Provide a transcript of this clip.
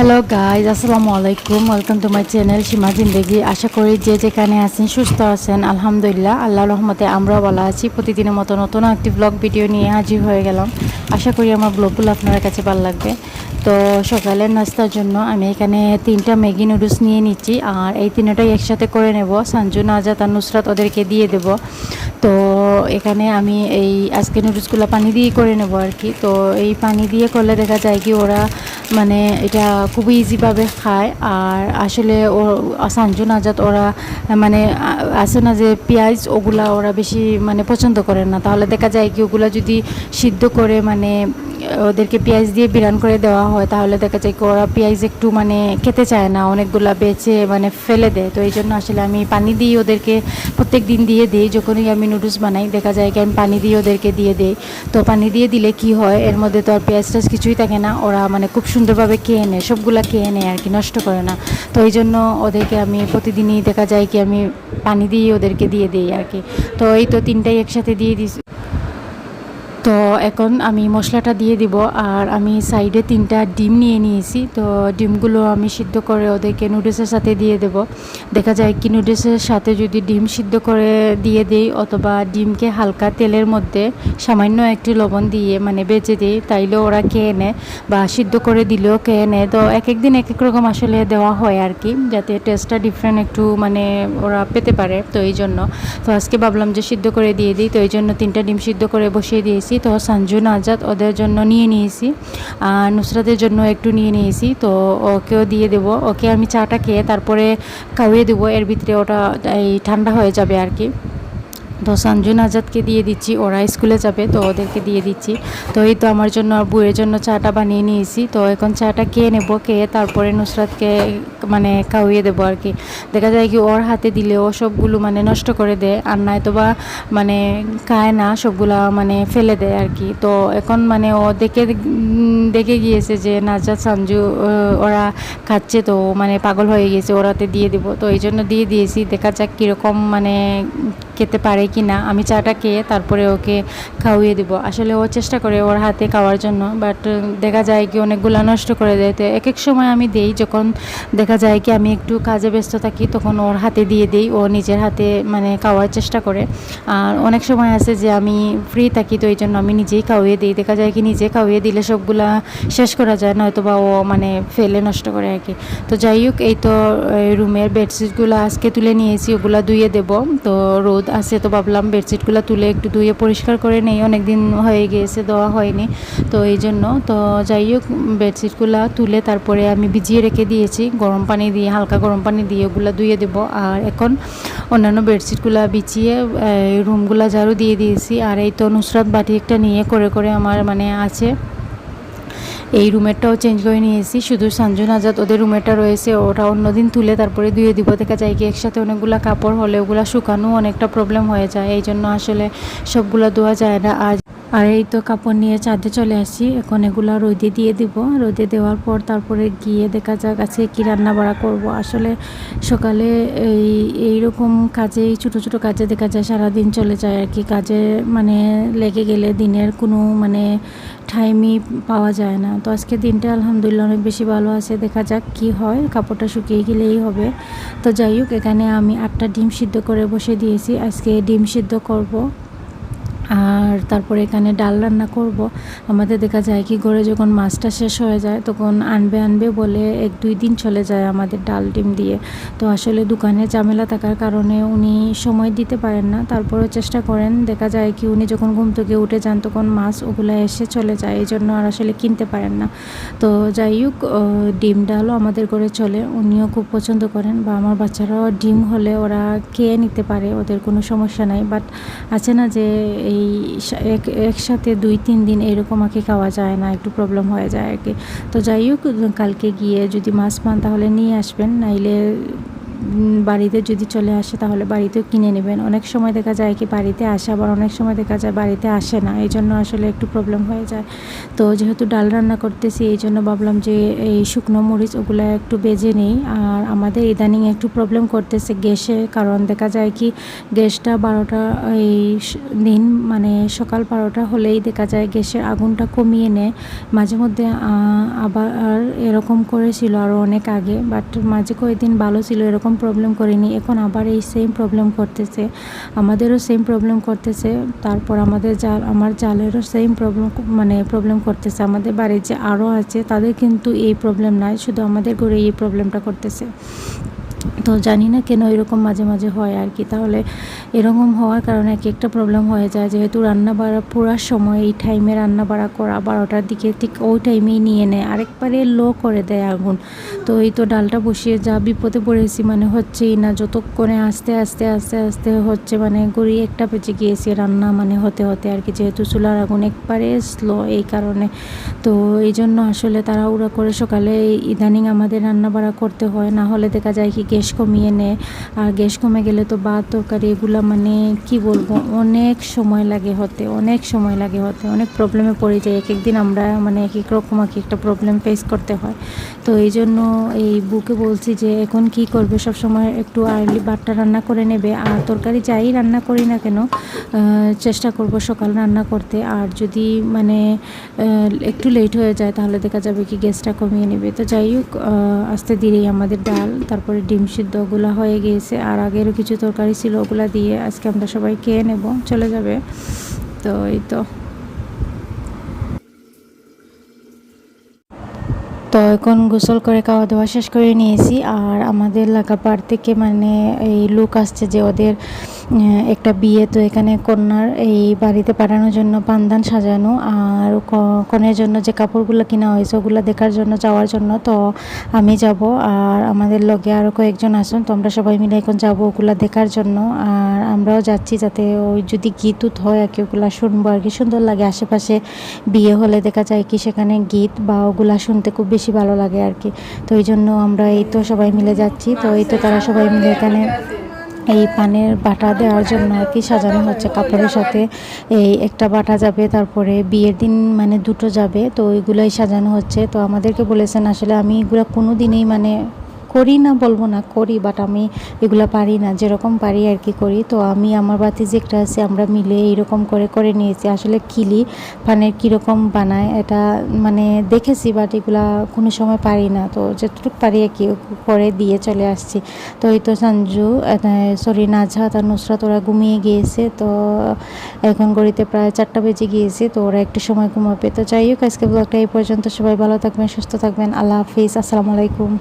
Hello guys, আসসালামু আলাইকুম। Welcome to my channel শিমা জিন্দেগি। আশা করি যে যেখানে আছেন সুস্থ আছেন। আলহামদুলিল্লাহ, আল্লাহর রহমতে আমরাও ভালো আছি। প্রতিদিনের মতো নতুন একটি ব্লগ ভিডিও নিয়ে হাজির হয়ে গেলাম। আশা করি আমার ব্লগগুলো আপনার কাছে ভালো লাগবে। তো সকালের নাস্তার জন্য আমি এখানে 3টা ম্যাগি নুডলস নিয়ে নিচ্ছি, আর এই তিনটাই একসাথে করে নেব। সঞ্জু, নাজাত আর নুসরাত ওদেরকে দিয়ে দেব। তো এখানে আমি এই আজকে নুডলসগুলো পানি দিয়ে করে নেব আর কি। তো এই পানি দিয়ে করলে দেখা যায় কি ওরা মানে এটা খুবই ইজিভাবে খায়। আর আসলে ও সঞ্জু, নাজাত ওরা মানে আছে না যে পেঁয়াজ, ওগুলা ওরা বেশি মানে পছন্দ করে না। তাহলে দেখা যায় কি ওগুলা যদি সিদ্ধ করে মানে ওদেরকে পেঁয়াজ দিয়ে বিরান করে দেওয়া হয়, তাহলে দেখা যায় কি ওরা পেঁয়াজ একটু মানে খেতে চায় না, অনেকগুলা বেছে মানে ফেলে দেয়। তো এই জন্য আসলে আমি পানি দিয়ে ওদেরকে প্রত্যেক দিন দিয়ে দিই। যখনই আমি নুডলস বানাই দেখা যায় কি আমি পানি দিয়ে ওদেরকে দিয়ে দিই। তো পানি দিয়ে দিলে কি হয়, এর মধ্যে তো আর পেঁয়াজ টেয়াজ কিছুই থাকে না, ওরা মানে খুব সুন্দরভাবে খেয়ে নেয়, সবগুলা খেয়ে নেয় আর কি, নষ্ট করে না। তো এই জন্য ওদেরকে আমি প্রতিদিনই দেখা যায় কি আমি পানি দিয়ে ওদেরকে দিয়ে দিই আর কি। তো এই তো তিনটাই একসাথে দিয়ে দিছি। তো এখন আমি মশলাটা দিয়ে দিব। আর আমি সাইডে 3টা ডিম নিয়ে নিয়েছি। তো ডিমগুলো আমি সিদ্ধ করে ওদেরকে নুডলসের সাথে দিয়ে দেব। দেখা যায় কি নুডলসের সাথে যদি ডিম সিদ্ধ করে দিয়ে দেই, অথবা ডিমকে হালকা তেলের মধ্যে সামান্য একটু লবণ দিয়ে মানে বেজে দিই, তাইলেও ওরা খেয়ে নেয়, বা সিদ্ধ করে দিলেও খেয়ে নেয়। তো এক এক দিন এক এক রকম আসলে দেওয়া হয় আর কি, যাতে টেস্টটা ডিফারেন্ট একটু মানে ওরা পেতে পারে। তো এই জন্য তো আজকে ভাবলাম যে সিদ্ধ করে দিয়ে দিই। তো এই জন্য 3টা ডিম সিদ্ধ করে বসিয়ে দিয়েছি। তো সঞ্জু, নাজাত ওদের জন্য নিয়ে নিয়েছি, আর নুসরাতের জন্য একটু নিয়ে নিয়েছি। তো ওকেও দিয়ে দেবো। ওকে আমি চাটা খেয়ে তারপরে খাইয়ে দেবো, এর ভিতরে ওটা এই ঠান্ডা হয়ে যাবে আর কি। তো সঞ্জু, নাজাতকে দিয়ে দিচ্ছি, ওরা স্কুলে যাবে তো ওদেরকে দিয়ে দিচ্ছি। তো এই তো আমার জন্য আর বউয়ের জন্য চাটা বানিয়ে নিয়েছি। তো এখন চাটা খেয়ে নেবো, খেয়ে তারপরে নুসরাতকে মানে খাওয়িয়ে দেবো আর কি। দেখা যায় কি ওর হাতে দিলে ও সবগুলো মানে নষ্ট করে দেয়, আর নয়তো বা মানে খায় না, সবগুলা মানে ফেলে দেয় আর কি। তো এখন মানে ও দেখে গিয়েছে যে নাজাত, সঞ্জু ওরা খাচ্ছে, তো মানে পাগল হয়ে গিয়েছে, ওরাতে দিয়ে দেবো। তো এই জন্য দিয়ে দিয়েছি, দেখা যাক কীরকম মানে খেতে পারে কি না। আমি চাটা খেয়ে তারপরে ওকে খাওয়িয়ে দেবো। আসলে ও চেষ্টা করে ওর হাতে খাওয়ার জন্য, বাট দেখা যায় কি অনেকগুলো নষ্ট করে দেয়। তো এক এক সময় আমি দেই, যখন দেখা যায় কি আমি একটু কাজে ব্যস্ত থাকি তখন ওর হাতে দিয়ে দিই, ও নিজের হাতে মানে খাওয়ার চেষ্টা করে। আর অনেক সময় আছে যে আমি ফ্রি থাকি, তো এই জন্য আমি নিজেই খাওয়িয়ে দিই। দেখা যায় কি নিজে খাওয়িয়ে দিলে সবগুলা শেষ করা যায়, নয়তো বা ও মানে ফেলে নষ্ট করে আর কি। তো যাই হোক, এই তো রুমের বেডশিটগুলো আজকে তুলে নিয়েছি, ওগুলো ধুয়ে দেবো। তো রোদ আছে তো ভাবলাম বেডশিটগুলো তুলে একটু ধুয়ে পরিষ্কার করে নেই, অনেক দিন হয়ে গিয়েছে দেওয়া হয়নি। তো এই জন্য তো যাই হোক, বেডশিটগুলো তুলে তারপরে আমি ভিজিয়ে রেখে দিয়েছি গরম পানি দিয়ে, হালকা গরম পানি দিয়ে ওগুলো ধুয়ে দেবো। আর এখন অন্যান্য বেডশিটগুলো বিছিয়ে রুমগুলো ঝাড়ু দিয়ে দিয়েছি। আর এই তো নুসরাত বাটি একটা নিয়ে করে করে আমার মানে আছে, এই রুমেরটাও চেঞ্জ করে নিয়েছি। শুধু সঞ্জু, নাজাত ওদের রুমেরটা রয়েছে, ওটা অন্যদিন তুলে তারপরে ধুয়ে দিব। দেখা যায় কি একসাথে অনেকগুলো কাপড় হলে ওগুলো শুকানো অনেকটা প্রবলেম হয়ে যায়, এই জন্য আসলে সবগুলো ধোয়া যায় না। আর এই তো কাপড় নিয়ে ছাদে চলে আসি, এখন এগুলো রোদে দিয়ে দিব। রোদে দেওয়ার পর তারপরে গিয়ে দেখা যাক আজকে কী রান্না বাড়া করব। আসলে সকালে এইরকম কাজে, ছোটো ছোটো কাজে দেখা যায় সারাদিন চলে যায় আর কি। কাজে মানে লেগে গেলে দিনের কোনো মানে টাইমই পাওয়া যায় না। তো আজকে দিনটা আলহামদুলিল্লাহ অনেক বেশি ভালো আছে, দেখা যাক কি হয়, কাপড়টা শুকিয়ে গেলেই হবে। তো যাই হোক, এখানে আমি 8টা ডিম সিদ্ধ করে বসে দিয়েছি, আজকে ডিম সিদ্ধ করব। আর তারপরে এখানে ডাল রান্না করব। আমাদের দেখা যায় কি ঘরে যখন মাছটা শেষ হয়ে যায় তখন আনবে বলে 1-2 দিন চলে যায় আমাদের ডাল ডিম দিয়ে। তো আসলে দোকানে ঝামেলা থাকার কারণে উনি সময় দিতে পারেন না, তারপরেও চেষ্টা করেন। দেখা যায় কি উনি যখন ঘুম থেকে উঠে যান তখন মাছ ওগুলো এসে চলে যায়, এই জন্য আর আসলে কিনতে পারেন না। তো যাই হোক, ডিম ডালও আমাদের ঘরে চলে, উনিও খুব পছন্দ করেন, বা আমার বাচ্চারাও ডিম হলে ওরা খেয়ে নিতে পারে, ওদের কোনো সমস্যা নাই। বাট আছে না যে এই একসাথে 2-3 দিন এরকম আর কি খাওয়া যায় না, একটু প্রবলেম হয়ে যায় আর কি। তো যাই হোক, কালকে গিয়ে যদি মাছ পান তাহলে নিয়ে আসবেন, নাইলে বাড়িতে যদি চলে আসে তাহলে বাড়িতেও কিনে নেবেন। অনেক সময় দেখা যায় কি বাড়িতে আসে, আবার অনেক সময় দেখা যায় বাড়িতে আসে না, এই জন্য আসলে একটু প্রবলেম হয়ে যায়। তো যেহেতু ডাল রান্না করতেছি এই জন্য ভাবলাম যে এই শুকনো মরিচ ওগুলো একটু বেজে নিই। আর আমাদের ইদানিং একটু প্রবলেম করতেছে গ্যাসে, কারণ দেখা যায় কি গ্যাসটা 12টা এই দিন মানে সকাল 12টা হলেই দেখা যায় গ্যাসের আগুনটা কমিয়ে নেয়। মাঝে মধ্যে আবার এরকম করেছিল আরও অনেক আগে, বাট মাঝে কয়েকদিন ভালো ছিল, এরকম প্রবলেম করিনি। এখন আবার এই সেম প্রবলেম করতেছে, আমাদেরও সেম প্রবলেম করতেছে। তারপর আমার জালেরও সেম প্রবলেম করতেছে। আমাদের বাড়ির যে আরও আছে তাদের কিন্তু এই প্রবলেম নাই, শুধু আমাদের ঘরে এই প্রবলেমটা করতেছে। তো জানি না কেন এরকম মাঝে মাঝে হয় আর কি। তাহলে এরকম হওয়ার কারণে একটা প্রবলেম হয়ে যায়, যেহেতু রান্না বাড়া পুরো সময় এই টাইমে রান্না বাড়া করা 12টার দিকে ঠিক ওই টাইমেই নিয়ে নেয়, আরেকবারে লো করে দেয় আগুন। তো এই তো ডালটা বসিয়ে যা বিপদে পড়েছি, মানে হচ্ছেই না, যতক্ষণে আস্তে আস্তে আস্তে আস্তে হচ্ছে, মানে গড়ি একটা বেজে গিয়েছে রান্না মানে হতে হতে আর কি, যেহেতু চুলার আগুন একবারে স্লো এই কারণে। তো এই জন্য আসলে তাড়াহুড়া করে সকালে ইদানিং আমাদের রান্না বাড়া করতে হয়, না হলে দেখা যায় কি গ্যাস কমিয়ে নেয়। আর গ্যাস কমে গেলে তো ভাত তরকারি এগুলো মানে কি বলবো, অনেক সময় লাগে হতে, অনেক প্রবলেমে পড়ে যায়। এক একদিন আমরা মানে এক এক রকম একটা প্রবলেম ফেস করতে হয়। তো এই জন্য এই বুকে বলছি যে এখন কি করবে, সব সময় একটু আর্লি ভাতটা রান্না করে নেবে। আর তরকারি যাই রান্না করি না কেন চেষ্টা করব সকাল রান্না করতে। আর যদি মানে একটু লেট হয়ে যায় তাহলে দেখা যাবে কি গ্যাসটা কমিয়ে নেবে। তো যাই হোক, আস্তে ধীরেই আমাদের ডাল তারপরে ডিম সিদ্ধ ওগুলো হয়ে গিয়েছে, আর আগেরও কিছু তরকারি ছিল ওগুলো দিয়ে আজকে আমরা সবাই খেয়ে নেব, চলে যাবে। তো এই তো এখন গোসল করে খাওয়া দাওয়া শেষ করে নিয়েছি। আর আমাদের লাগাপাড় থেকে মানে এই লোক আসছে যে ওদের একটা বিয়ে, তো এখানে কন্যার এই বাড়িতে পাঠানোর জন্য পানদান সাজানো আর কনের জন্য যে কাপড়গুলো কিনা হয়েছে ওগুলো দেখার জন্য যাওয়ার জন্য। তো আমি যাব আর আমাদের লগে আরও কয়েকজন আসুন, তো আমরা সবাই মিলে এখন যাবো ওগুলো দেখার জন্য। আর আমরাও যাচ্ছি যাতে ওই যদি গীত হয় আর কি ওগুলো শুনবো আর কি, সুন্দর লাগে। আশেপাশে বিয়ে হলে দেখা যায় কি সেখানে গীত বা ওগুলা শুনতে খুব বেশি ভালো লাগে আর কি। তো এই জন্য আমরা এই তো সবাই মিলে যাচ্ছি। তো এই তো তারা সবাই মিলে এখানে এই পানের বাটা দেওয়ার জন্য আর কি সাজানো হচ্ছে কাপড়ের সাথে। এই একটা বাটা যাবে, তারপরে বিয়ের দিন মানে দুটো যাবে, তো ওইগুলোই সাজানো হচ্ছে। তো আমাদেরকে বলেছেন, আসলে আমি এগুলো কোনো দিনই মানে করি না বলবো না, করি, বাট আমি এগুলো পারি না, যেরকম পারি আর কি করি। তো আমি আমার বাতিজি একটা আছে, আমরা মিলে এইরকম করে করে নিয়েছি। আসলে কিলি পানের কীরকম বানায় এটা মানে দেখেছি, বাট এগুলা কোনো সময় পারি না, তো যতটুকু পারি আর কি করে দিয়ে চলে আসছি। তো এই তো সঞ্জু সরি নাজহাত আর নুসরাত ওরা ঘুমিয়ে গিয়েছে। তো এখন ঘড়িতে প্রায় 4টা বেজে গিয়েছে, তো ওরা একটু সময় ঘুমাবে। তো যাই হোক, আজকে ব্লগটা এই পর্যন্ত। সবাই ভালো থাকবেন, সুস্থ থাকবেন, আল্লাহ হাফিজ, আসসালামু আলাইকুম।